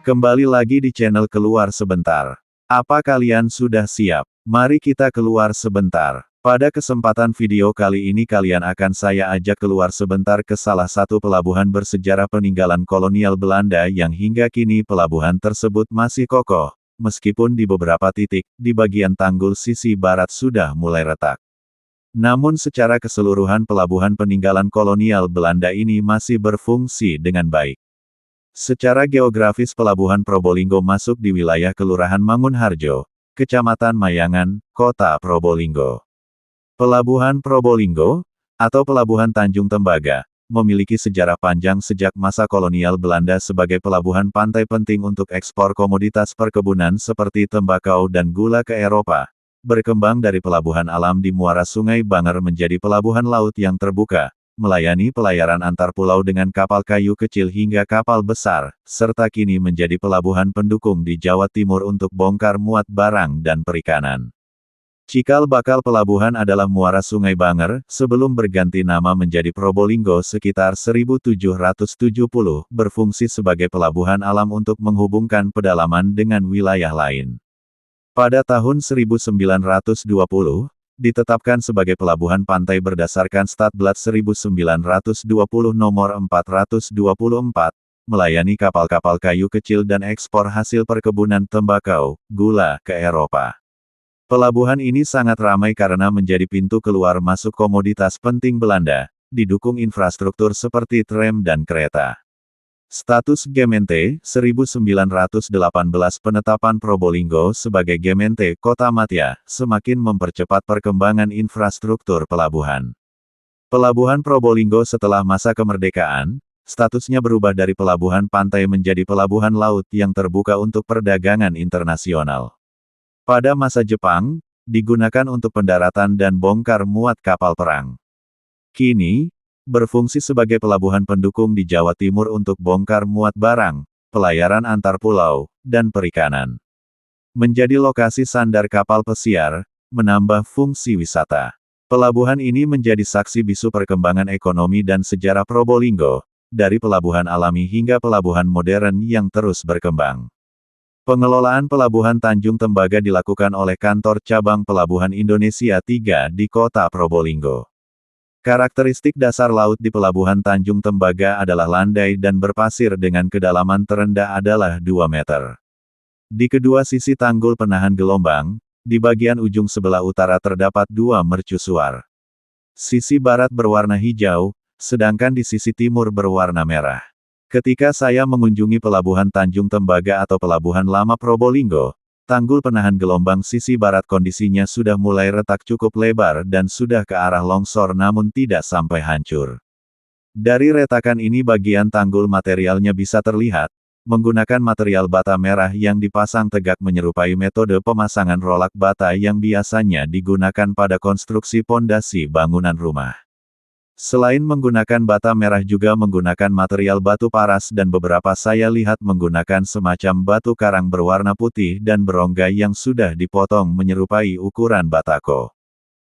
Kembali lagi di channel Keluar Sebentar. Apa kalian sudah siap? Mari kita keluar sebentar. Pada kesempatan video kali ini kalian akan saya ajak keluar sebentar ke salah satu pelabuhan bersejarah peninggalan kolonial Belanda yang hingga kini pelabuhan tersebut masih kokoh, meskipun di beberapa titik, di bagian tanggul sisi barat sudah mulai retak. Namun secara keseluruhan pelabuhan peninggalan kolonial Belanda ini masih berfungsi dengan baik. Secara geografis pelabuhan Probolinggo masuk di wilayah Kelurahan Mangunharjo, Kecamatan Mayangan, Kota Probolinggo. Pelabuhan Probolinggo, atau Pelabuhan Tanjung Tembaga, memiliki sejarah panjang sejak masa kolonial Belanda sebagai pelabuhan pantai penting untuk ekspor komoditas perkebunan seperti tembakau dan gula ke Eropa. Berkembang dari pelabuhan alam di muara Sungai Banger menjadi pelabuhan laut yang terbuka, melayani pelayaran antar pulau dengan kapal kayu kecil hingga kapal besar, serta kini menjadi pelabuhan pendukung di Jawa Timur untuk bongkar muat barang dan perikanan. Cikal bakal pelabuhan adalah muara Sungai Banger, sebelum berganti nama menjadi Probolinggo sekitar 1770, berfungsi sebagai pelabuhan alam untuk menghubungkan pedalaman dengan wilayah lain. Pada tahun 1920, ditetapkan sebagai pelabuhan pantai berdasarkan Statblad 1920 nomor 424, melayani kapal-kapal kayu kecil dan ekspor hasil perkebunan tembakau, gula, ke Eropa. Pelabuhan ini sangat ramai karena menjadi pintu keluar masuk komoditas penting Belanda, didukung infrastruktur seperti tram dan kereta. Status Gemeente, 1918 penetapan Probolinggo sebagai Gemeente Kota Matia, semakin mempercepat perkembangan infrastruktur pelabuhan. Pelabuhan Probolinggo setelah masa kemerdekaan, statusnya berubah dari pelabuhan pantai menjadi pelabuhan laut yang terbuka untuk perdagangan internasional. Pada masa Jepang, digunakan untuk pendaratan dan bongkar muat kapal perang. Kini, berfungsi sebagai pelabuhan pendukung di Jawa Timur untuk bongkar muat barang, pelayaran antar pulau, dan perikanan. Menjadi lokasi sandar kapal pesiar, menambah fungsi wisata. Pelabuhan ini menjadi saksi bisu perkembangan ekonomi dan sejarah Probolinggo, dari pelabuhan alami hingga pelabuhan modern yang terus berkembang. Pengelolaan Pelabuhan Tanjung Tembaga dilakukan oleh Kantor Cabang Pelabuhan Indonesia 3 di Kota Probolinggo. Karakteristik dasar laut di Pelabuhan Tanjung Tembaga adalah landai dan berpasir dengan kedalaman terendah adalah 2 meter. Di kedua sisi tanggul penahan gelombang, di bagian ujung sebelah utara terdapat 2 mercusuar. Sisi barat berwarna hijau, sedangkan di sisi timur berwarna merah. Ketika saya mengunjungi Pelabuhan Tanjung Tembaga atau Pelabuhan Lama Probolinggo, tanggul penahan gelombang sisi barat kondisinya sudah mulai retak cukup lebar dan sudah ke arah longsor namun tidak sampai hancur. Dari retakan ini bagian tanggul materialnya bisa terlihat, menggunakan material bata merah yang dipasang tegak menyerupai metode pemasangan rolak bata yang biasanya digunakan pada konstruksi pondasi bangunan rumah. Selain menggunakan bata merah juga menggunakan material batu paras dan beberapa saya lihat menggunakan semacam batu karang berwarna putih dan berongga yang sudah dipotong menyerupai ukuran batako.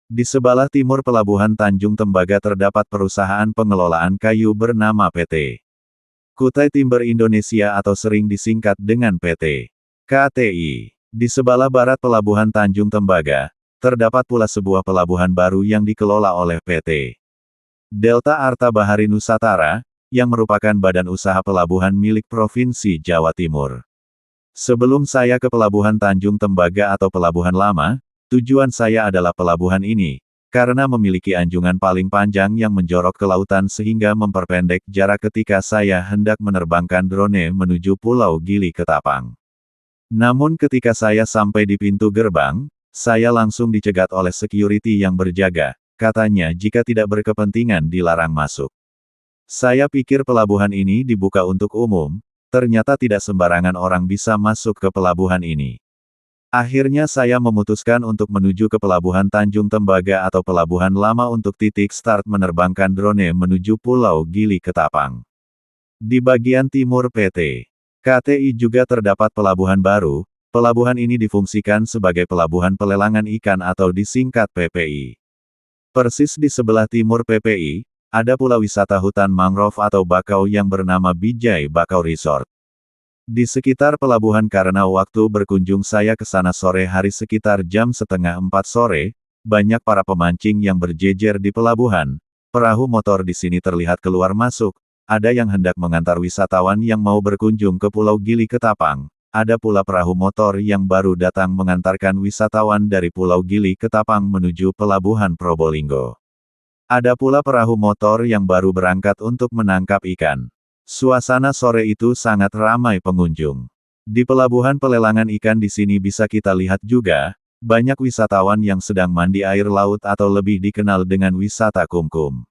Di sebelah timur Pelabuhan Tanjung Tembaga terdapat perusahaan pengelolaan kayu bernama PT Kutai Timber Indonesia atau sering disingkat dengan PT KTI. Di sebelah barat Pelabuhan Tanjung Tembaga, terdapat pula sebuah pelabuhan baru yang dikelola oleh PT Delta Arta Bahari Nusantara, yang merupakan badan usaha pelabuhan milik Provinsi Jawa Timur. Sebelum saya ke Pelabuhan Tanjung Tembaga atau Pelabuhan Lama, tujuan saya adalah pelabuhan ini, karena memiliki anjungan paling panjang yang menjorok ke lautan sehingga memperpendek jarak ketika saya hendak menerbangkan drone menuju Pulau Gili Ketapang. Namun ketika saya sampai di pintu gerbang, saya langsung dicegat oleh security yang berjaga. Katanya jika tidak berkepentingan dilarang masuk. Saya pikir pelabuhan ini dibuka untuk umum, ternyata tidak sembarangan orang bisa masuk ke pelabuhan ini. Akhirnya saya memutuskan untuk menuju ke Pelabuhan Tanjung Tembaga atau Pelabuhan Lama untuk titik start menerbangkan drone menuju Pulau Gili Ketapang. Di bagian timur PT KTI juga terdapat pelabuhan baru. Pelabuhan ini difungsikan sebagai pelabuhan pelelangan ikan atau disingkat PPI. Persis di sebelah timur PPI, ada pula wisata hutan mangrove atau bakau yang bernama Bijai Bakau Resort. Di sekitar pelabuhan karena waktu berkunjung saya ke sana sore hari sekitar jam setengah 4 sore, banyak para pemancing yang berjejer di pelabuhan. Perahu motor di sini terlihat keluar masuk, ada yang hendak mengantar wisatawan yang mau berkunjung ke Pulau Gili Ketapang. Ada pula perahu motor yang baru datang mengantarkan wisatawan dari Pulau Gili Ketapang menuju Pelabuhan Probolinggo. Ada pula perahu motor yang baru berangkat untuk menangkap ikan. Suasana sore itu sangat ramai pengunjung. Di pelabuhan pelelangan ikan di sini bisa kita lihat juga, banyak wisatawan yang sedang mandi air laut atau lebih dikenal dengan wisata kumkum.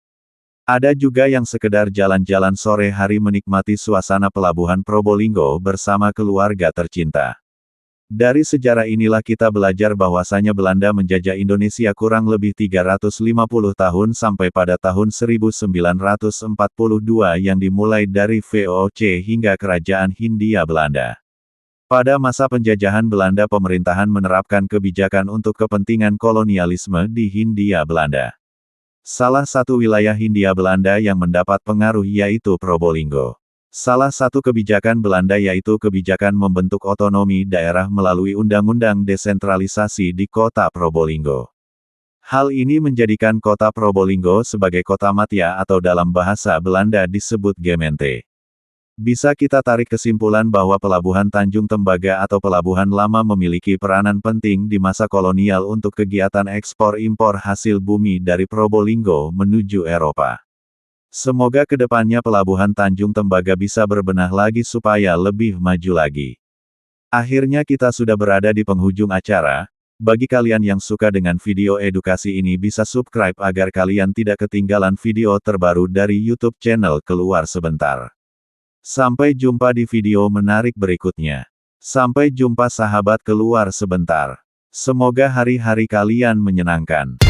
Ada juga yang sekedar jalan-jalan sore hari menikmati suasana Pelabuhan Probolinggo bersama keluarga tercinta. Dari sejarah inilah kita belajar bahwasanya Belanda menjajah Indonesia kurang lebih 350 tahun sampai pada tahun 1942 yang dimulai dari VOC hingga Kerajaan Hindia Belanda. Pada masa penjajahan Belanda pemerintahan menerapkan kebijakan untuk kepentingan kolonialisme di Hindia Belanda. Salah satu wilayah Hindia Belanda yang mendapat pengaruh yaitu Probolinggo. Salah satu kebijakan Belanda yaitu kebijakan membentuk otonomi daerah melalui Undang-Undang Desentralisasi di Kota Probolinggo. Hal ini menjadikan Kota Probolinggo sebagai kota matya atau dalam bahasa Belanda disebut Gemeente. Bisa kita tarik kesimpulan bahwa Pelabuhan Tanjung Tembaga atau Pelabuhan Lama memiliki peranan penting di masa kolonial untuk kegiatan ekspor-impor hasil bumi dari Probolinggo menuju Eropa. Semoga kedepannya Pelabuhan Tanjung Tembaga bisa berbenah lagi supaya lebih maju lagi. Akhirnya kita sudah berada di penghujung acara. Bagi kalian yang suka dengan video edukasi ini bisa subscribe agar kalian tidak ketinggalan video terbaru dari YouTube channel Keluar Sebentar. Sampai jumpa di video menarik berikutnya. Sampai jumpa sahabat Keluar Sebentar. Semoga hari-hari kalian menyenangkan.